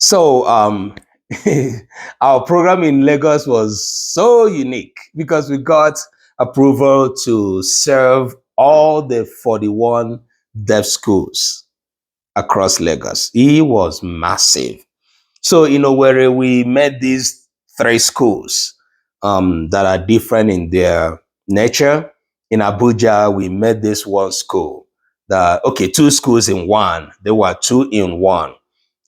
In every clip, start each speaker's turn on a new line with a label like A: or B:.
A: So our program in Lagos was so unique because we got approval to serve all the 41 deaf schools across Lagos. It was massive. So in Owerri, we met these three schools that are different in their nature. In Abuja, we met this one school that, okay, two schools in one. There were two in one.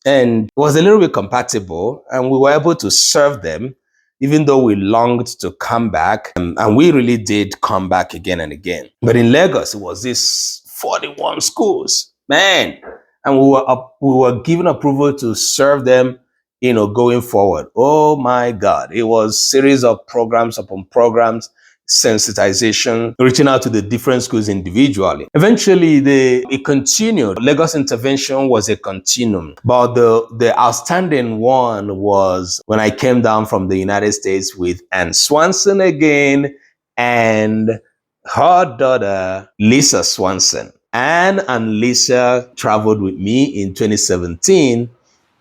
A: And it was a little bit compatible, and we were able to serve them, even though we longed to come back. And we really did come back again and again. But in Lagos, it was this 41 schools, man. And we were given approval to serve them, going forward. Oh my God. It was series of programs upon programs, sensitization, reaching out to the different schools individually. Eventually, it continued. Lagos intervention was a continuum. But the outstanding one was when I came down from the United States with Ann Swanson again and her daughter, Lisa Swanson. Anne and Lisa traveled with me in 2017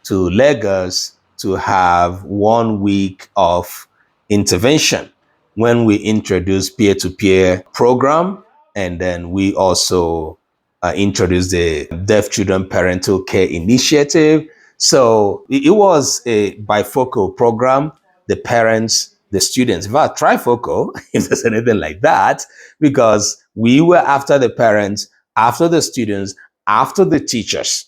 A: to Lagos to have 1 week of intervention when we introduced peer-to-peer program, and then we also introduced the Deaf Children Parental Care Initiative. So it was a bifocal program, the parents, the students. In fact, trifocal, if there's anything like that, because we were after the parents, after the students, after the teachers,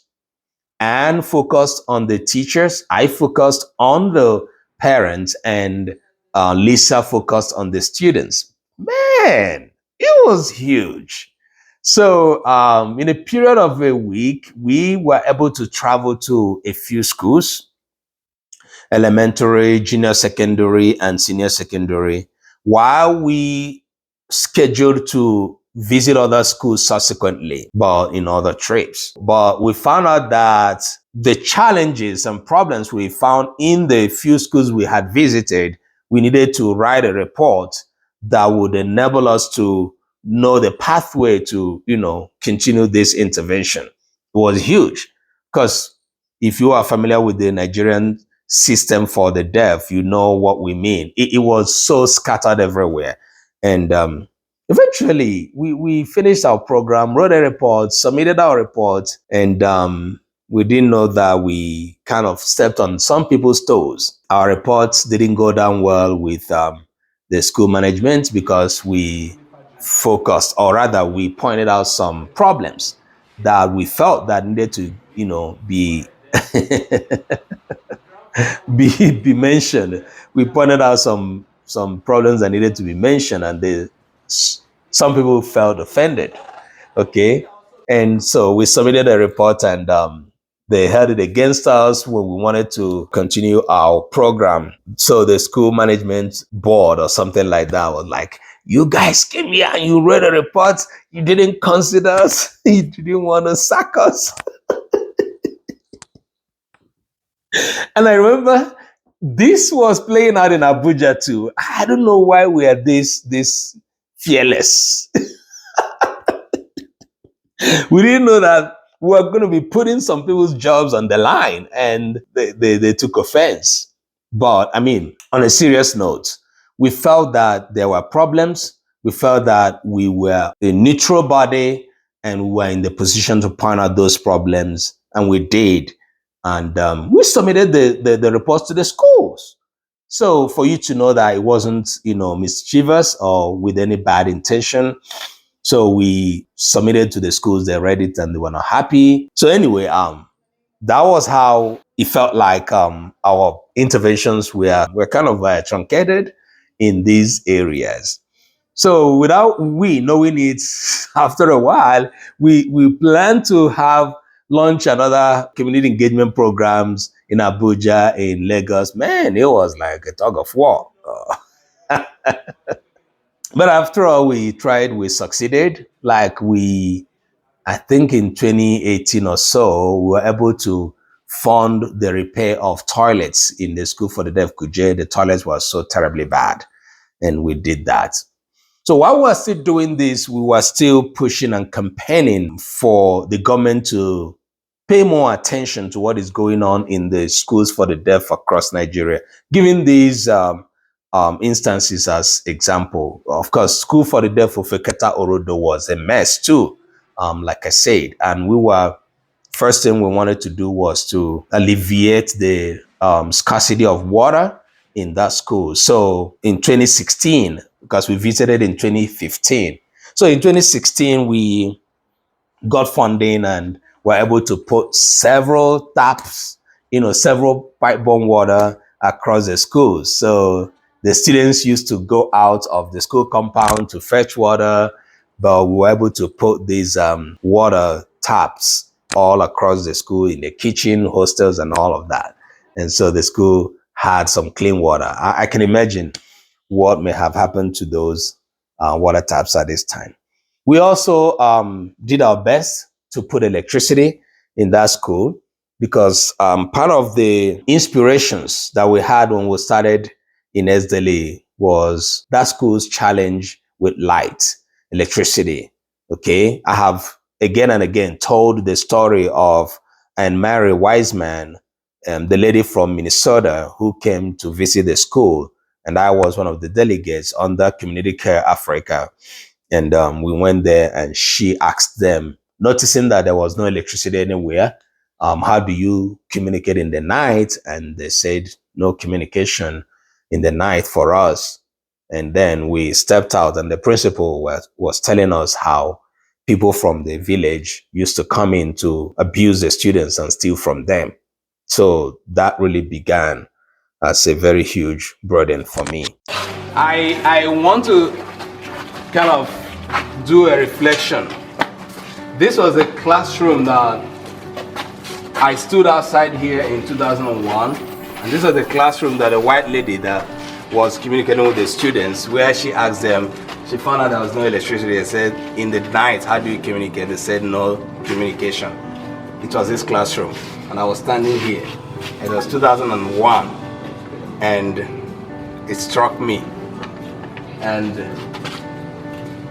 A: and focused on the teachers. I focused on the parents, and Lisa focused on the students. Man, it was huge. So, in a period of a week, we were able to travel to a few schools: elementary, junior secondary, and senior secondary, while we scheduled to visit other schools subsequently, but in other trips. But we found out that the challenges and problems we found in the few schools we had visited, we needed to write a report that would enable us to know the pathway to, continue this intervention. It was huge because if you are familiar with the Nigerian system for the deaf, you know what we mean. It was so scattered everywhere. And eventually, we finished our program, wrote a report, submitted our report, and we didn't know that we kind of stepped on some people's toes. Our reports didn't go down well with the school management because we focused, or rather, we pointed out some problems that we felt that needed to, be be mentioned. We pointed out some problems that needed to be mentioned, and some people felt offended. Okay, and so we submitted a report, and they held it against us when we wanted to continue our program. So the school management board or something like that was like, "You guys came here and you read a report. You didn't consider us. You didn't want to sack us." And I remember this was playing out in Abuja too. I don't know why we are this fearless. We didn't know that we were going to be putting some people's jobs on the line, and they took offense. But I mean, on a serious note, we felt that there were problems. We felt that we were a neutral body and we were in the position to point out those problems, and we did. And we submitted the reports to the schools. So for you to know that it wasn't, mischievous or with any bad intention. So we submitted to the schools, they read it and they were not happy. So anyway, that was how it felt like our interventions were kind of truncated in these areas. So without we knowing it, after a while, we plan to have launch another community engagement programs in Abuja, in Lagos. Man, it was like a tug of war. But after all, we tried, we succeeded. I think in 2018 or so, we were able to fund the repair of toilets in the school for the deaf Kuje. The toilets were so terribly bad, and we did that. So while we were still doing this, we were still pushing and campaigning for the government to pay more attention to what is going on in the schools for the deaf across Nigeria. Giving these instances as example, of course, School for the Deaf of Eketa Orodo was a mess too, like I said, and first thing we wanted to do was to alleviate the scarcity of water in that school. So in 2016, because we visited in 2015, so in 2016 we got funding and were able to put several taps, several pipe-borne water across the schools. So the students used to go out of the school compound to fetch water, but we were able to put these water taps all across the school, in the kitchen, hostels, and all of that. And so the school had some clean water. I can imagine what may have happened to those water taps at this time. We also did our best to put electricity in that school, because part of the inspirations that we had when we started in S-DELI was that school's challenge with light, electricity. Okay, I have again and again told the story of Anne Mary Wiseman, the lady from Minnesota who came to visit the school, and I was one of the delegates under Community Care Africa. And we went there and she asked them, noticing that there was no electricity anywhere, how do you communicate in the night? And they said, no communication in the night for us. And then we stepped out and the principal was telling us how people from the village used to come in to abuse the students and steal from them. So that really began as a very huge burden for me. I want to kind of do a reflection. This was a classroom that I stood outside here in 2001, and this was the classroom that a white lady that was communicating with the students, where she asked them, she found out there was no electricity. They said, in the night, how do you communicate? They said, no communication. It was this classroom, and I was standing here. It was 2001, and it struck me. And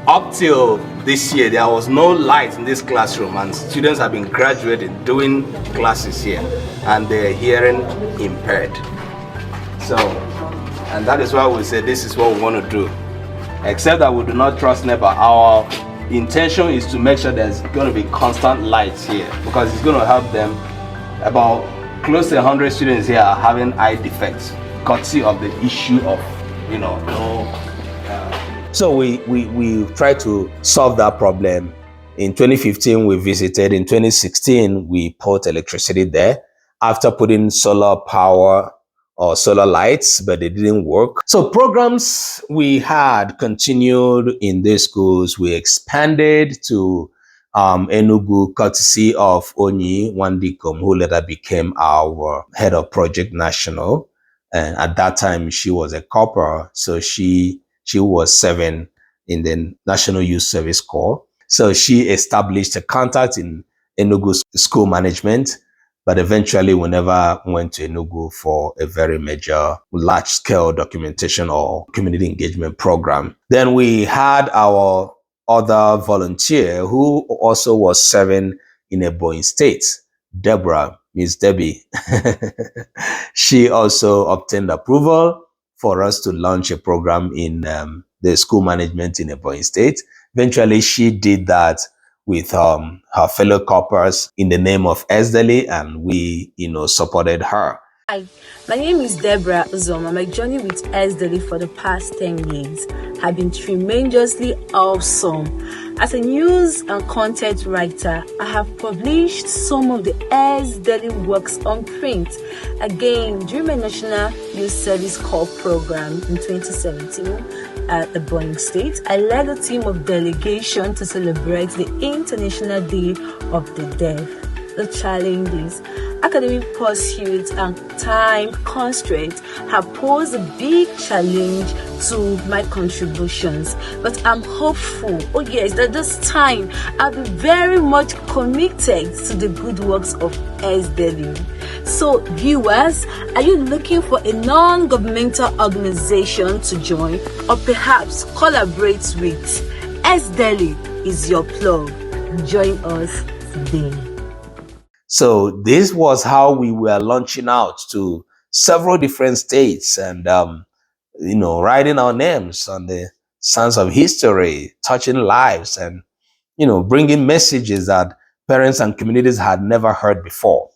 A: up till this year, there was no light in this classroom, and students have been graduating, doing classes here, and they're hearing impaired. So, and that is why we say this is what we want to do. Except that we do not trust NEPA. Our intention is to make sure there's going to be constant lights here, because it's going to help them. About close to 100 students here are having eye defects, courtesy of the issue of, So we tried to solve that problem. In 2015, we visited. In 2016, we put electricity there after putting solar power or solar lights, but they didn't work. So programs we had continued in these schools. We expanded to Enugu, courtesy of Onyi Wandikom, who later became our head of Project National. And at that time, she was a corporal, so she was serving in the National Youth Service Corps. So she established a contact in Enugu school management, but eventually we never went to Enugu for a very major, large-scale documentation or community engagement program. Then we had our other volunteer who also was serving in Ebonyi State, Deborah, Miss Debbie. She also obtained approval for us to launch a program in the school management in Ebonyi State. Eventually, she did that with her fellow corpers in the name of S-DELI, and we, supported her.
B: Hi, my name is Deborah Uzoma. My journey with S-DELI for the past 10 years has been tremendously awesome. As a news and content writer, I have published some of the S-DELI works on print. Again, during my National Youth Service Corps program in 2017 at the Ebonyi State, I led a team of delegation to celebrate the International Day of the Deaf. The challenges, academic pursuits, and time constraints have posed a big challenge to my contributions. But I'm hopeful, that this time I'll be very much committed to the good works of S-DELI. So viewers, are you looking for a non-governmental organization to join or perhaps collaborate with? S-DELI is your plug. Join us today.
A: So this was how we were launching out to several different states and, writing our names on the sands of history, touching lives and, bringing messages that parents and communities had never heard before.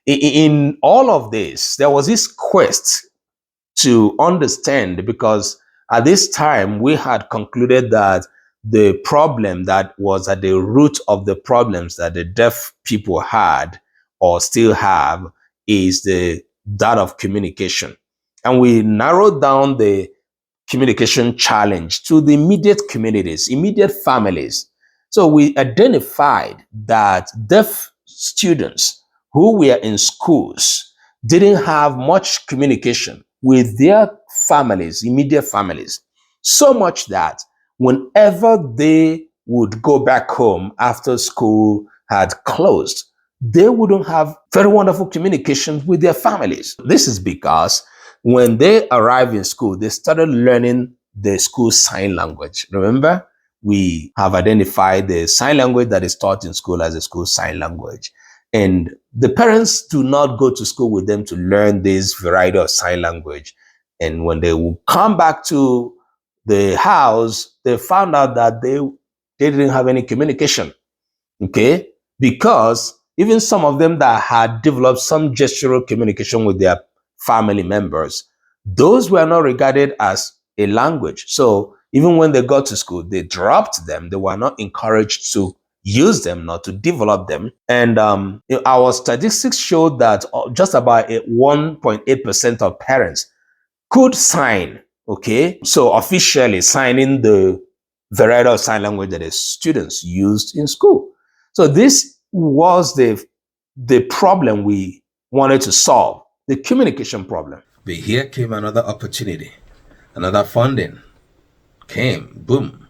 A: In all of this, there was this quest to understand, because at this time we had concluded that the problem that was at the root of the problems that the deaf people had or still have is that of communication. And we narrowed down the communication challenge to the immediate communities, immediate families. So we identified that deaf students who were in schools didn't have much communication with their families, immediate families, so much that whenever they would go back home after school had closed, they wouldn't have very wonderful communication with their families. This is because when they arrived in school, they started learning the school sign language. Remember, we have identified the sign language that is taught in school as a school sign language. And the parents do not go to school with them to learn this variety of sign language. And when they will come back to the house, they found out that they didn't have any communication. Okay? Because even some of them that had developed some gestural communication with their family members, those were not regarded as a language. So even when they got to school, they dropped them. They were not encouraged to use them, not to develop them. And our statistics showed that just about 1.8% of parents could sign. Okay, so officially signing the variety of sign language that the students used in school. So this was the problem we wanted to solve, the communication problem. But here came another opportunity, another funding came, boom.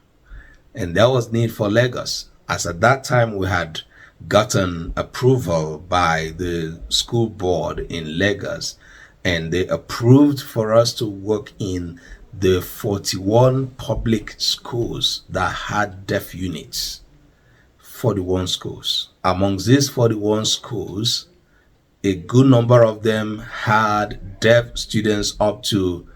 A: And there was need for Lagos, as at that time we had gotten approval by the school board in Lagos, and they approved for us to work in the 41 public schools that had deaf units. 41 schools. Amongst these 41 schools, a good number of them had deaf students up to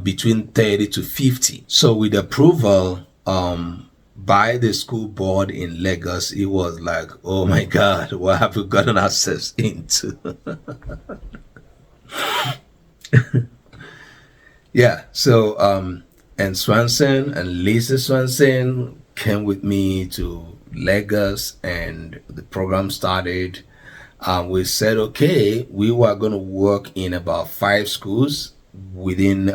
A: between 30 to 50. So with approval by the school board in Lagos, it was like, oh my God, what have we gotten ourselves into? Yeah, so and Swanson and Lisa Swanson came with me to Lagos, and the program started. We said, okay, we were going to work in about 5 schools within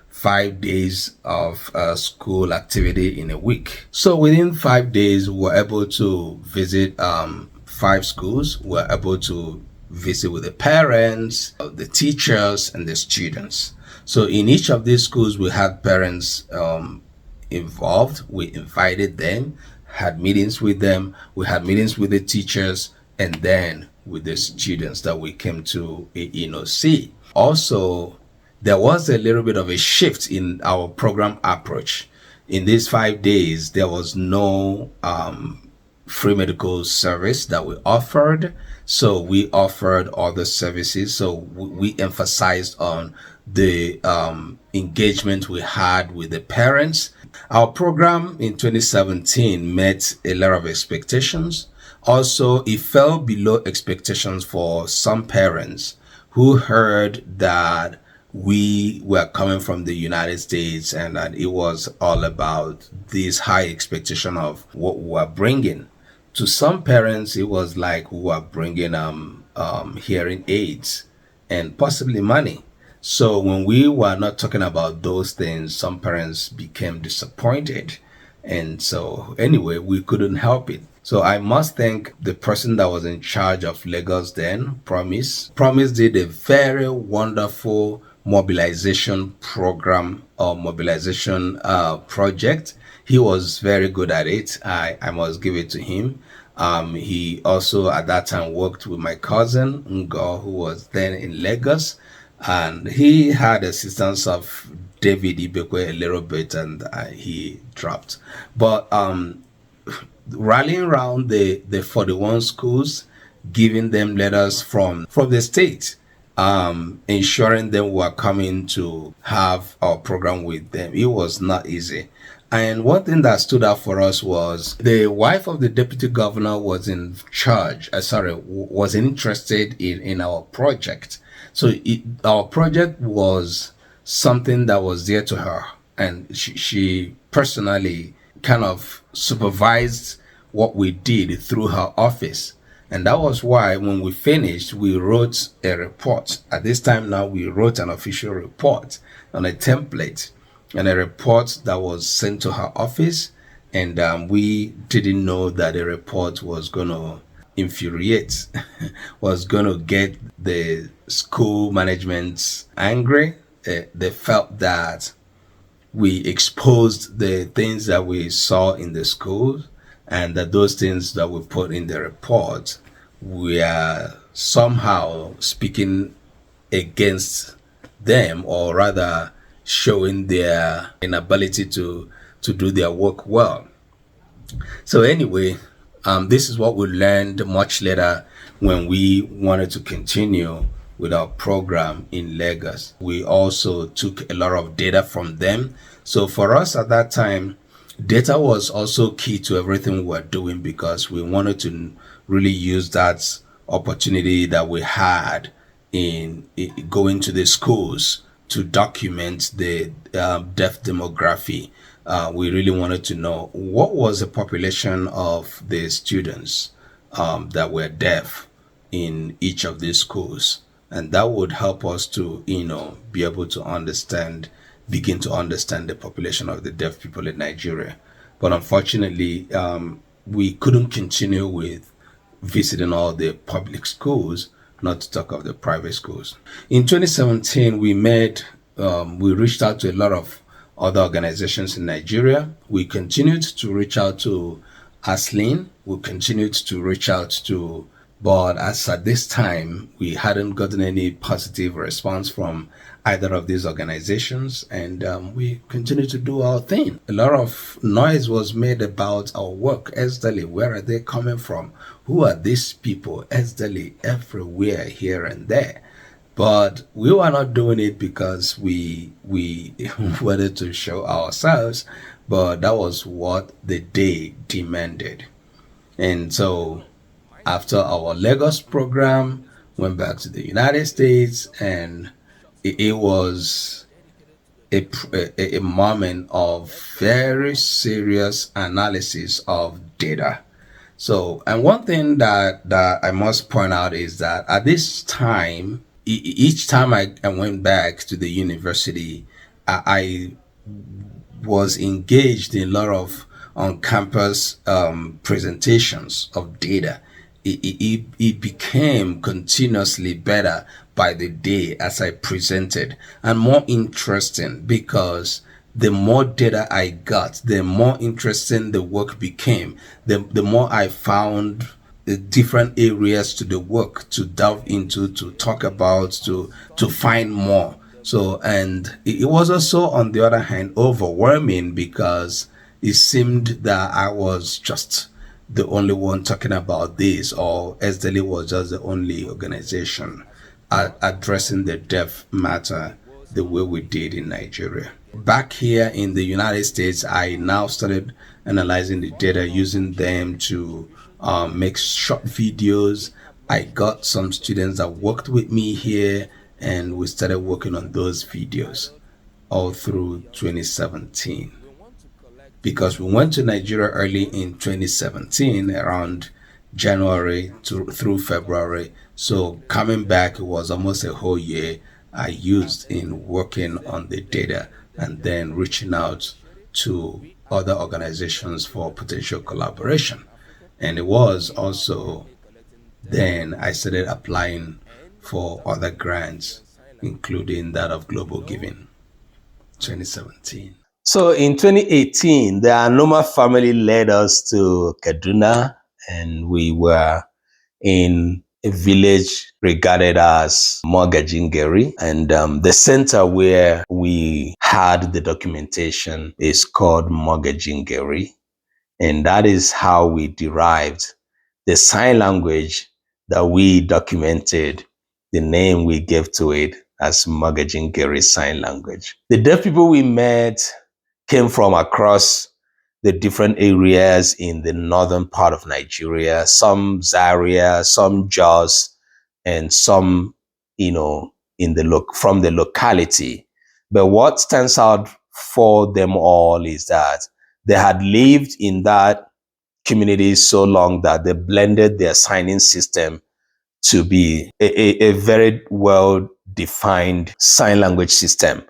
A: 5 days of school activity in a week. So within 5 days, we were able to visit 5 schools. We were able to visit with the parents, the teachers, and the students. So in each of these schools, we had parents involved. We invited them, had meetings with them. We had meetings with the teachers, and then with the students that we came to see. Also, there was a little bit of a shift in our program approach. In these 5 days, there was no free medical service that we offered. So we offered other services. So we emphasized on the engagement we had with the parents. Our program in 2017 met a lot of expectations. Also, it fell below expectations for some parents who heard that we were coming from the United States and that it was all about this high expectation of what we were bringing. To some parents, it was like we were bringing hearing aids and possibly money. So when we were not talking about those things, some parents became disappointed. And so anyway, we couldn't help it. So I must thank the person that was in charge of Lagos then, Promise. Promise did a very wonderful mobilization program or mobilization project. He was very good at it. I must give it to him. He also at that time worked with my cousin Ngo, who was then in Lagos, and he had assistance of David Ibekwe a little bit, and he dropped. But rallying around the 41 schools, giving them letters from the state, ensuring them we are coming to have our program with them. It was not easy. And one thing that stood out for us was the wife of the deputy governor was in charge, was interested in our project. So our project was something that was dear to her. And she personally kind of supervised what we did through her office. And that was why when we finished, we wrote a report. At this time now, we wrote an official report on a template and a report that was sent to her office. And we didn't know that the report was going to infuriate, was going to get the school management angry. They felt that we exposed the things that we saw in the schools, and that those things that we put in the report, we are somehow speaking against them, or rather showing their inability to do their work well. So anyway, this is what we learned much later when we wanted to continue with our program in Lagos. We also took a lot of data from them. So for us at that time, data was also key to everything we were doing, because we wanted to really use that opportunity that we had in going to the schools to document the deaf demography. We really wanted to know what was the population of the students that were deaf in each of these schools, and that would help us to be able to begin to understand the population of the deaf people in Nigeria. But unfortunately, we couldn't continue with visiting all the public schools, not to talk of the private schools. In 2017, we reached out to a lot of other organizations in Nigeria. We continued to reach out to ASLIN. We continued to reach out to, but as at this time, we hadn't gotten any positive response from either of these organizations, and we continued to do our thing. A lot of noise was made about our work. S-DELI, where are they coming from? Who are these people? S-DELI everywhere, here and there. But we were not doing it because we wanted to show ourselves, but that was what the day demanded. And so after our Lagos program, went back to the United States, and it was a moment of very serious analysis of data. So, and one thing that I must point out is that at this time, each time I went back to the university, I was engaged in a lot of on-campus presentations of data. It became continuously better by the day as I presented, and more interesting, because the more data I got, the more interesting the work became. The more I found the different areas to the work to delve into, to talk about, to find more. So, and it was also, on the other hand, overwhelming, because it seemed that I was just the only one talking about this, or S-DELI was just the only organization addressing the deaf matter the way we did in Nigeria. Back here in the United States, I now started analyzing the data, using them to make short videos. I got some students that worked with me here, and we started working on those videos all through 2017. Because we went to Nigeria early in 2017, around January through February. So coming back, it was almost a whole year I used in working on the data, and then reaching out to other organizations for potential collaboration. And it was also then I started applying for other grants, including that of Global Giving 2017. So in 2018, the Anoma family led us to Kaduna, and we were in a village regarded as Mogajingeri. And the center where we had the documentation is called Mogajingeri. And that is how we derived the sign language that we documented the name we gave to it as Magajingeri Sign Language. The deaf people we met came from across the different areas in the northern part of Nigeria, some Zaria, some Jos, and some, from the locality. But what stands out for them all is that they had lived in that community so long that they blended their signing system to be a very well defined sign language system.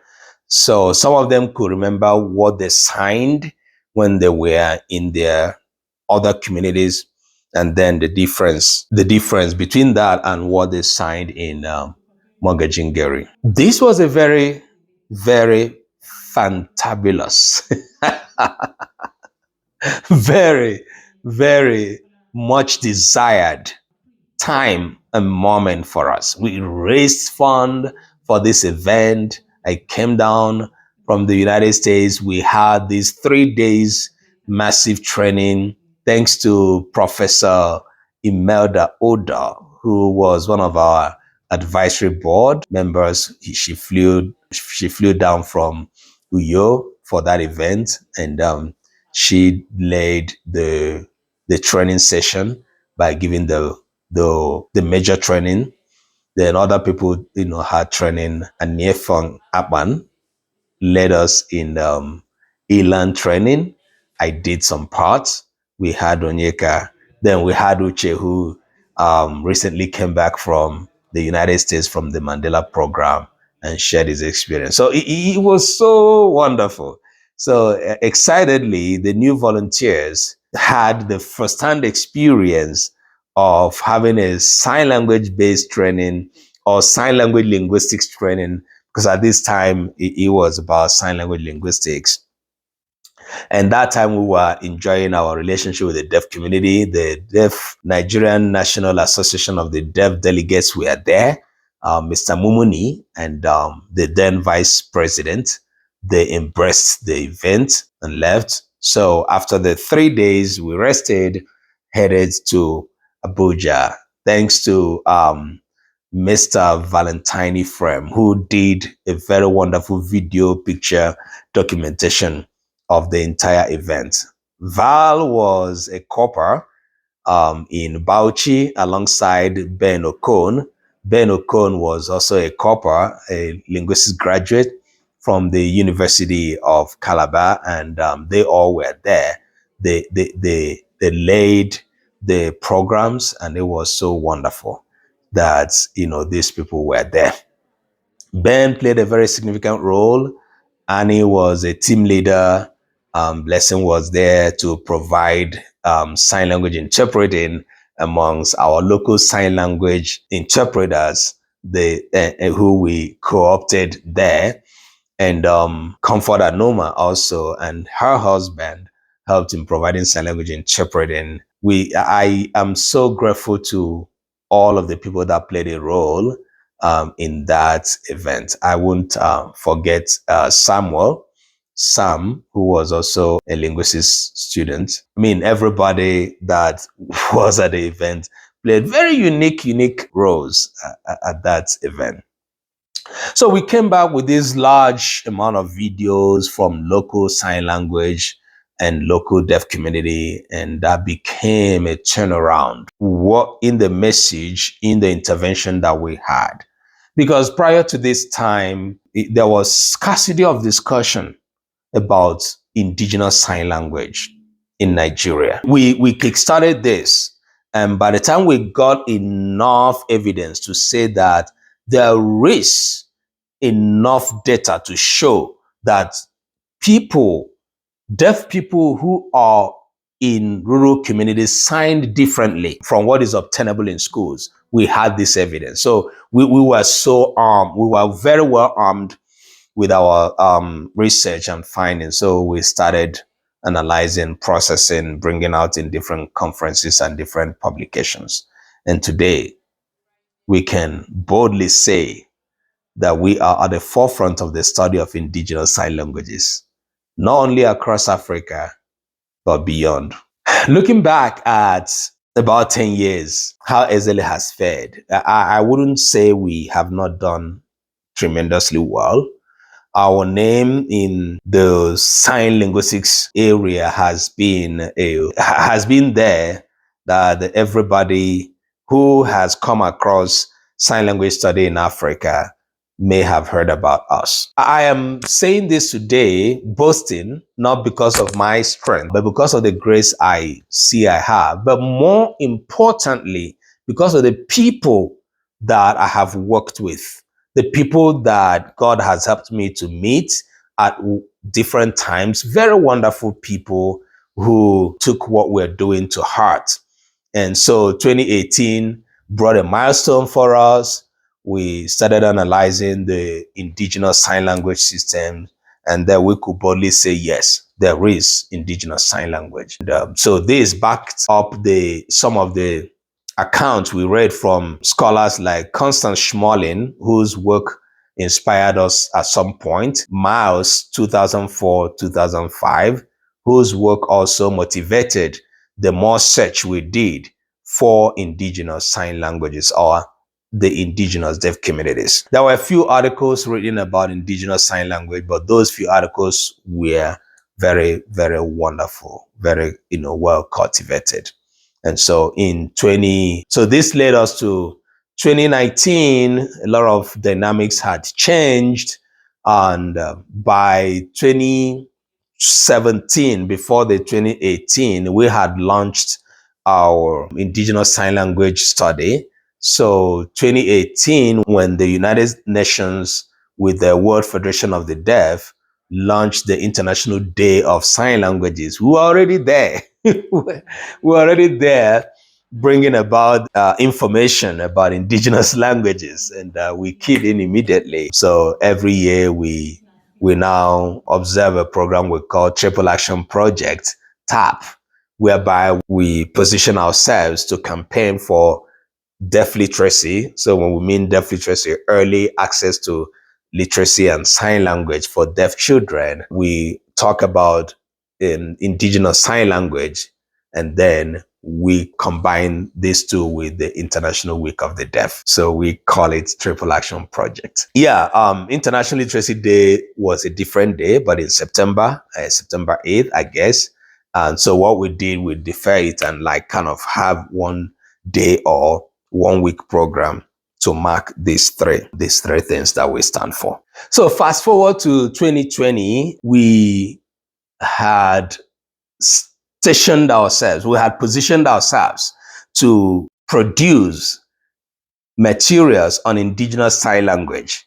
A: So some of them could remember what they signed when they were in their other communities, and then the difference between that and what they signed in Mogajingeri. This was a very, very fantabulous, very, very much desired time and moment for us. We raised fund for this event. I came down from the United States. We had these 3 days massive training thanks to Professor Imelda Oda, who was one of our advisory board members. She flew down from Uyo for that event, and she led the training session by giving the major training. Then other people, had training, and Niefong Aban led us in e-learn training. I did some parts. We had Onyeka. Then we had Uche, who recently came back from the United States from the Mandela program and shared his experience. So it was so wonderful. So excitedly, the new volunteers had the first-hand experience of having a sign language based training or sign language linguistics training, because at this time it was about sign language linguistics. And that time we were enjoying our relationship with the deaf community. The Deaf Nigerian National Association of the Deaf Delegates were there, Mr. Mumuni and the then vice president. They embraced the event and left. So after the 3 days, we rested, headed to Abuja, thanks to Mr. Valentine Frem, who did a very wonderful video picture documentation of the entire event. Val was a copper in Bauchi alongside Ben Okon. Ben Okon was also a copper, a linguistics graduate from the University of Calabar, and they all were there. They laid the programs, and it was so wonderful that these people were there. Ben played a very significant role. Annie was a team leader. Blessing was there to provide sign language interpreting amongst our local sign language interpreters, who we co-opted there. And Comfort Anoma also, and her husband helped in providing sign language interpreting. I am so grateful to all of the people that played a role in that event. I won't forget Sam, who was also a linguistics student. I mean, everybody that was at the event played very unique roles at that event. So we came back with this large amount of videos from local sign language and local deaf community, and that became a turnaround in the message, in the intervention that we had. Because prior to this time, there was scarcity of discussion about indigenous sign language in Nigeria. We kickstarted this, and by the time we got enough evidence to say that there is enough data to show that deaf people who are in rural communities signed differently from what is obtainable in schools, we had this evidence. So we were so armed. We were very well armed with our research and findings. So we started analyzing, processing, bringing out in different conferences and different publications. And today, we can boldly say that we are at the forefront of the study of indigenous sign languages, not only across Africa, but beyond. Looking back at about 10 years, how S-DELI has fared. I wouldn't say we have not done tremendously well. Our name in the sign linguistics area has been there, that everybody who has come across sign language study in Africa may have heard about us. I am saying this today, boasting, not because of my strength, but because of the grace I see I have, but more importantly, because of the people that I have worked with, the people that God has helped me to meet at different times, very wonderful people who took what we're doing to heart. And so 2018 brought a milestone for us. We started analyzing the indigenous sign language system, and then we could boldly say, yes, there is indigenous sign language. And, so this backed up some of the accounts we read from scholars like Constance Schmollin, whose work inspired us at some point, Miles 2004-2005, whose work also motivated the more search we did for indigenous sign languages, or the indigenous deaf communities. There were a few articles written about indigenous sign language, but those few articles were very, very wonderful, very, well cultivated. And so so this led us to 2019. A lot of dynamics had changed. And by 2017, before the 2018, we had launched our indigenous sign language study. So 2018, when the United Nations with the World Federation of the Deaf launched the International Day of Sign Languages, we were already there. We were already there, bringing about information about indigenous languages, and we keyed in immediately. So every year we now observe a program we call Triple Action Project, TAP, whereby we position ourselves to campaign for deaf literacy. So when we mean deaf literacy, early access to literacy and sign language for deaf children. We talk about indigenous sign language, and then we combine these two with the International Week of the Deaf. So we call it Triple Action Project. Yeah, International Literacy Day was a different day, but in September 8th, I guess. And so what we did, we defer it and kind of have one day or 1 week program to mark these three things that we stand for. So fast forward to 2020, we had positioned ourselves to produce materials on indigenous sign language.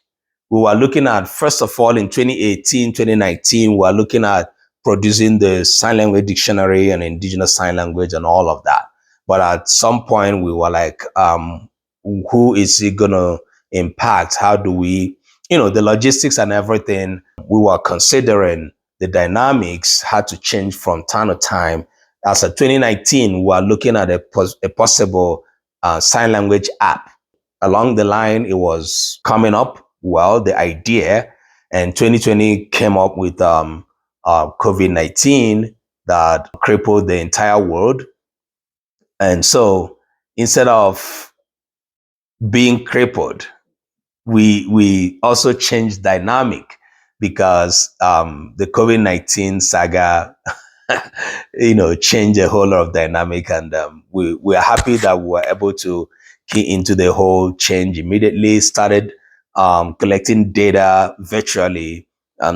A: We were looking at, first of all, in 2018, 2019, we were looking at producing the sign language dictionary and indigenous sign language and all of that. But at some point we were like, who is it going to impact? How do we, the logistics and everything, we were considering the dynamics had to change from time to time. As of 2019, we were looking at a possible sign language app. Along the line, it was coming up, the idea, and 2020 came up with COVID-19 that crippled the entire world. And so instead of being crippled, we also changed dynamic, because the COVID-19 saga changed a whole lot of dynamic, and we are happy that we were able to key into the whole change immediately. Started collecting data virtually,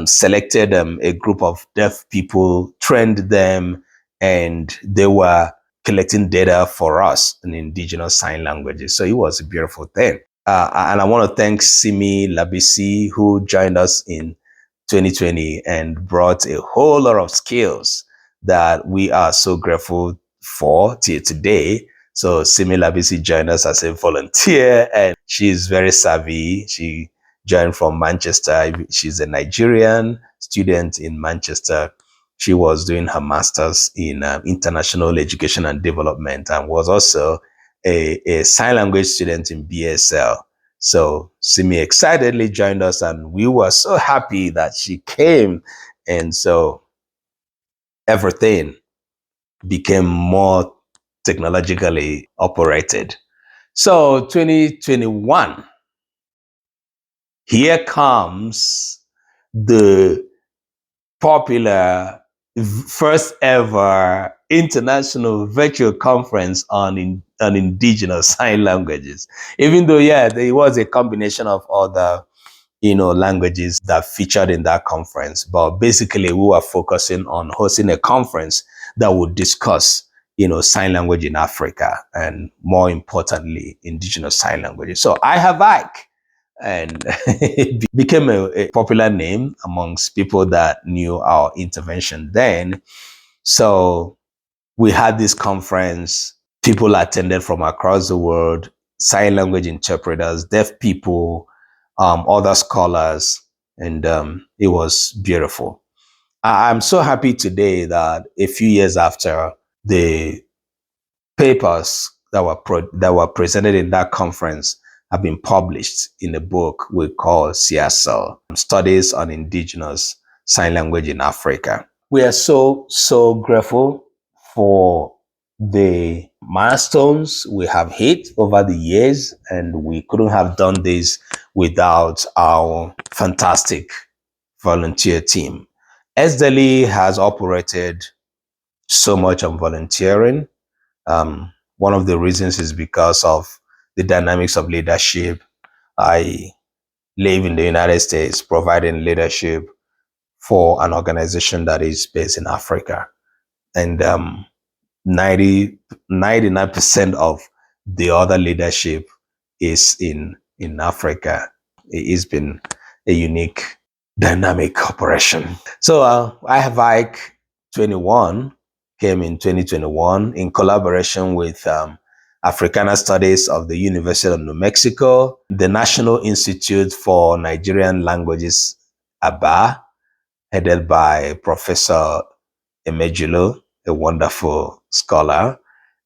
A: selected a group of deaf people, trained them, and they were collecting data for us in indigenous sign languages. So it was a beautiful thing. And I want to thank Simi Labisi, who joined us in 2020 and brought a whole lot of skills that we are so grateful for till today. So Simi Labisi joined us as a volunteer, and she's very savvy. She joined from Manchester. She's a Nigerian student in Manchester. She was doing her master's in international education and development, and was also a sign language student in BSL. So Simi excitedly joined us, and we were so happy that she came. And so everything became more technologically operated. So 2021, here comes the popular first ever international virtual conference on indigenous sign languages. Even though, yeah, there was a combination of other languages that featured in that conference. But basically, we were focusing on hosting a conference that would discuss, sign language in Africa and, more importantly, indigenous sign languages. So I have Ike, and it became a popular name amongst people that knew our intervention then. So we had this conference. People attended from across the world, sign language interpreters, deaf people, other scholars, and it was beautiful. I'm so happy today that a few years after, the papers that were presented in that conference have been published in a book we call CSL, Studies on Indigenous Sign Language in Africa. We are so grateful for the milestones we have hit over the years, and we couldn't have done this without our fantastic volunteer team. S-DELI has operated so much on volunteering. One of the reasons is because of the dynamics of leadership. I live in the United States, providing leadership for an organization that is based in Africa. And 99% of the other leadership is in Africa. It's been a unique dynamic operation. So I have Ike 21 came in 2021 in collaboration with Africana Studies of the University of New Mexico, the National Institute for Nigerian Languages, ABA, headed by Professor Emejilo, a wonderful scholar,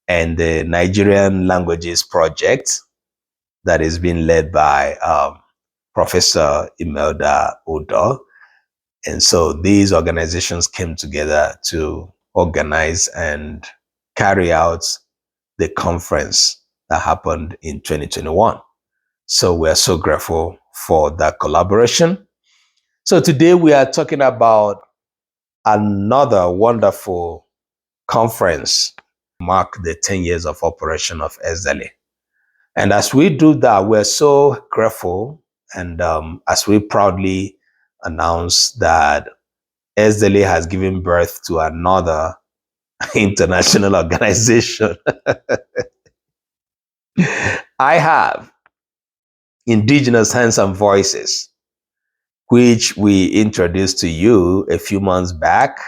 A: and the Nigerian Languages Project that is being led by Professor Imelda Odo. And so these organizations came together to organize and carry out the conference that happened in 2021. So we're so grateful for that collaboration. So today we are talking about another wonderful conference, mark the 10 years of operation of S-DELI. And as we do that, we're so grateful, and as we proudly announce that S-DELI has given birth to another international organization. I have Indigenous Hands and Voices, which we introduced to you a few months back,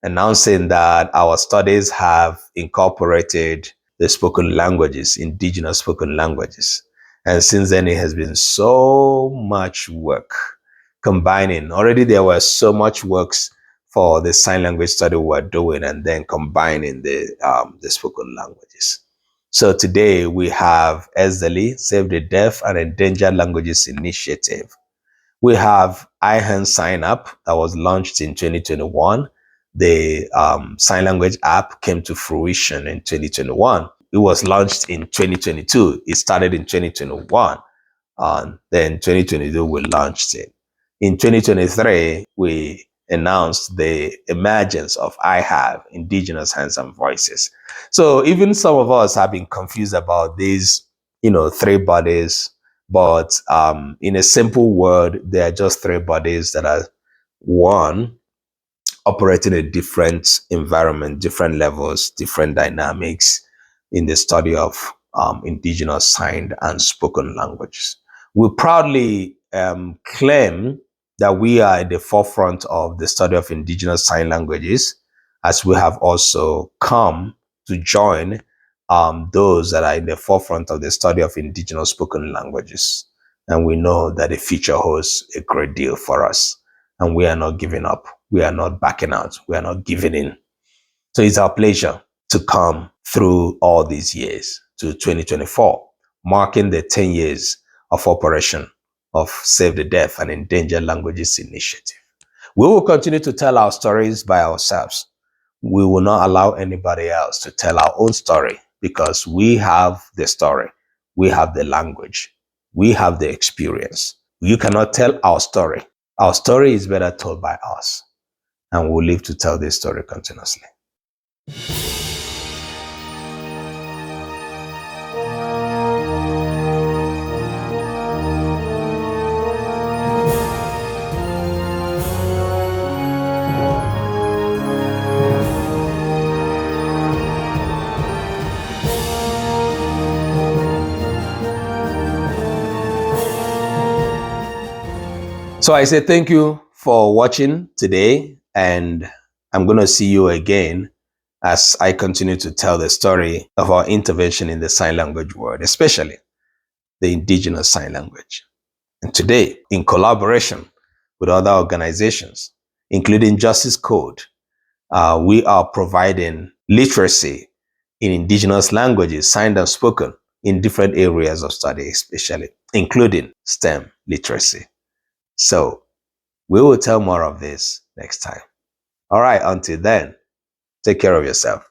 A: announcing that our studies have incorporated the spoken languages, indigenous spoken languages. And since then, it has been so much work combining. Already there were so much works for the sign language study we were doing, and then combining the spoken languages. So today we have S-DELI, Save the Deaf and Endangered Languages Initiative. We have iHand Sign Up that was launched in 2021. The sign language app came to fruition in 2021. It was launched in 2022. It started in 2021. Then 2022, we launched it. In 2023, we announced the emergence of I Have, Indigenous Hands and Voices. So even some of us have been confused about these, three bodies, but in a simple word, they are just three bodies that are one, operating in a different environment, different levels, different dynamics in the study of indigenous signed and spoken languages. We proudly claim that we are at the forefront of the study of indigenous sign languages, as we have also come to join those that are in the forefront of the study of indigenous spoken languages. And we know that the future holds a great deal for us, and we are not giving up. We are not backing out. We are not giving in. So it's our pleasure to come through all these years to 2024, marking the 10 years of operation of Save the Deaf and Endangered Languages Initiative. We will continue to tell our stories by ourselves. we will not allow anybody else to tell our own story, because we have the story, we have the language, we have the experience. You cannot tell our story. Our story is better told by us, and we'll live to tell this story continuously. So I say thank you for watching today, and I'm going to see you again as I continue to tell the story of our intervention in the sign language world, especially the indigenous sign language. And today, in collaboration with other organizations, including Justice Code, we are providing literacy in indigenous languages, signed and spoken, in different areas of study, especially, including STEM literacy. So we will tell more of this next time. All right, until then, take care of yourself.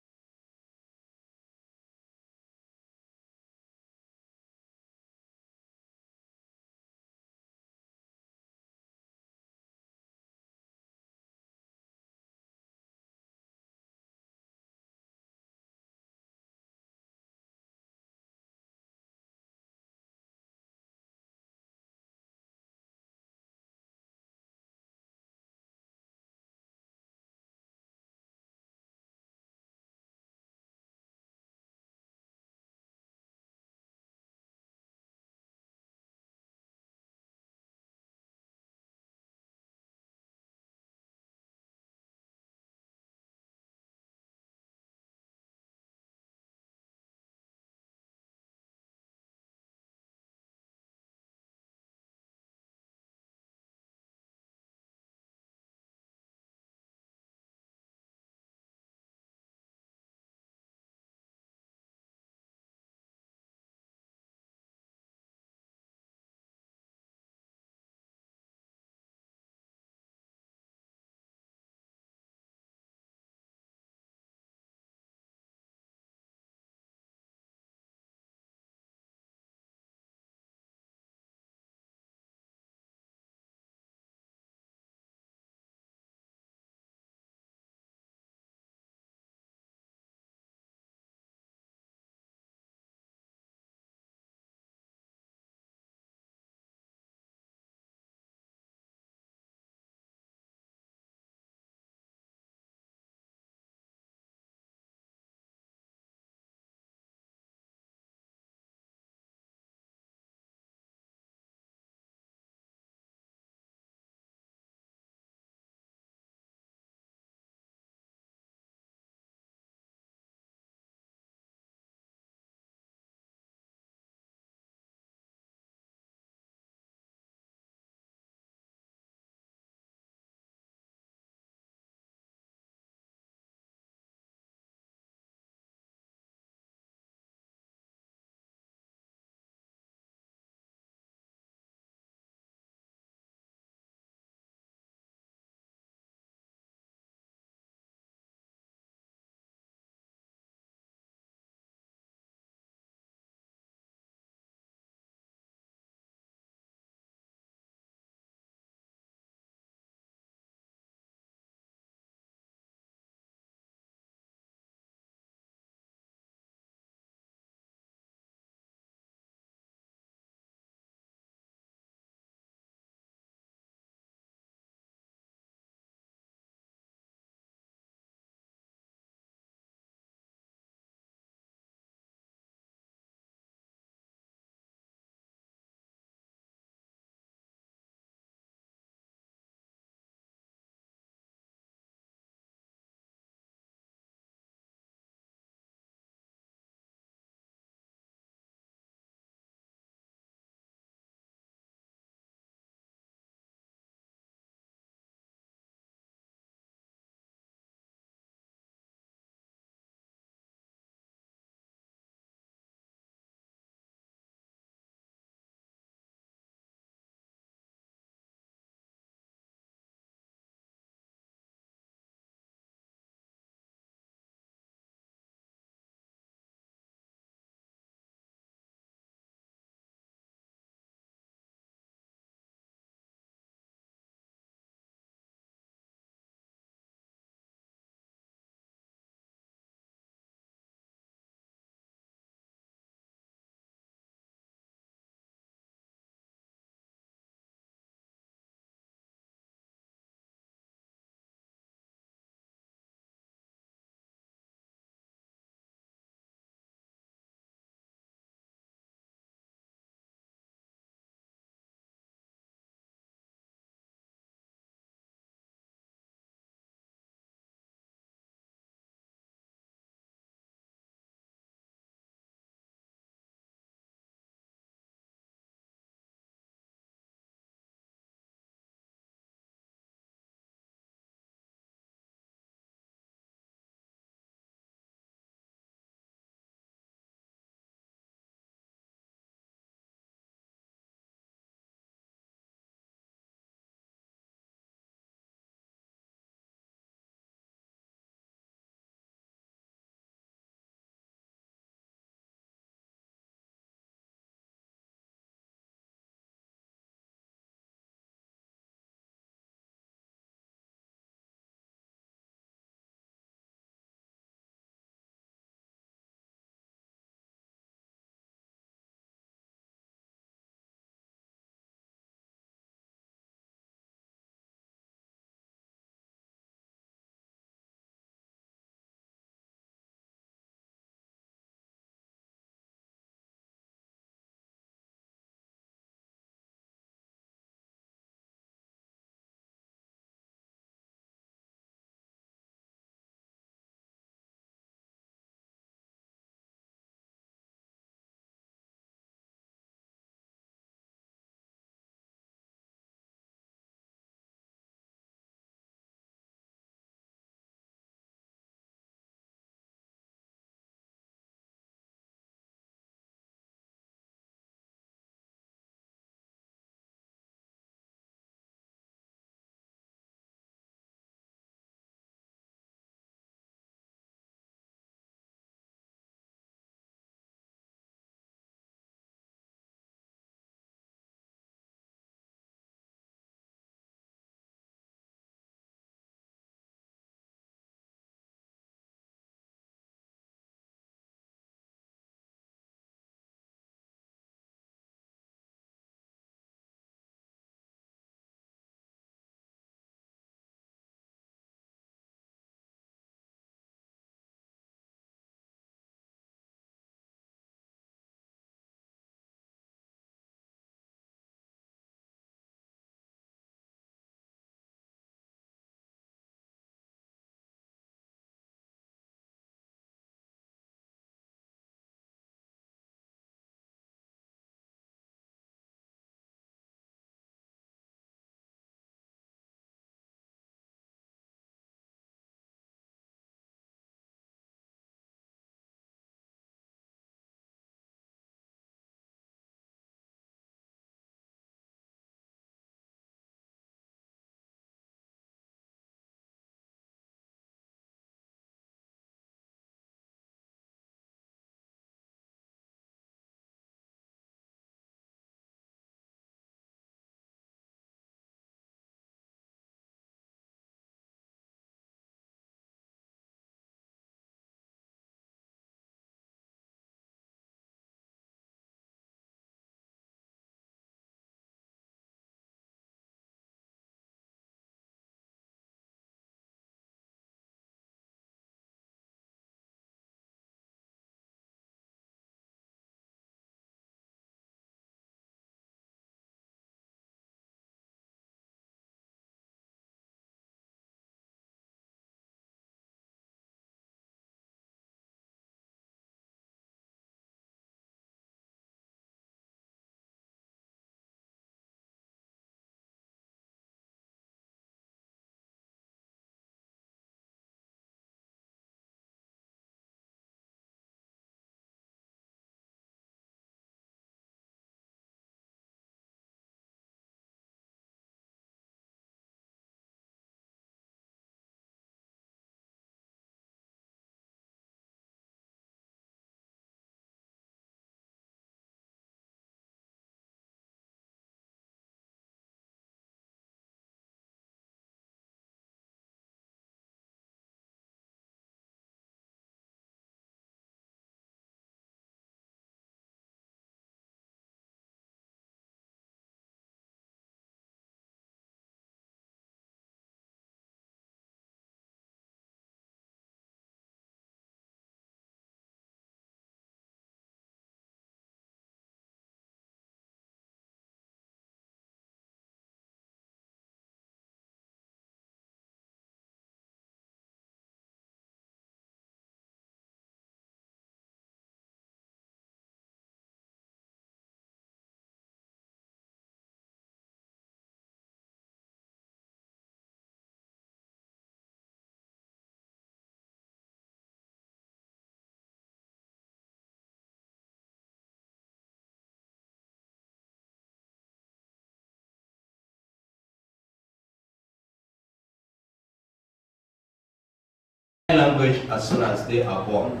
A: language as soon as they are born.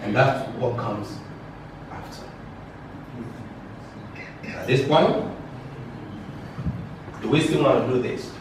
A: And that's what comes after. At this point, do we still want to do this?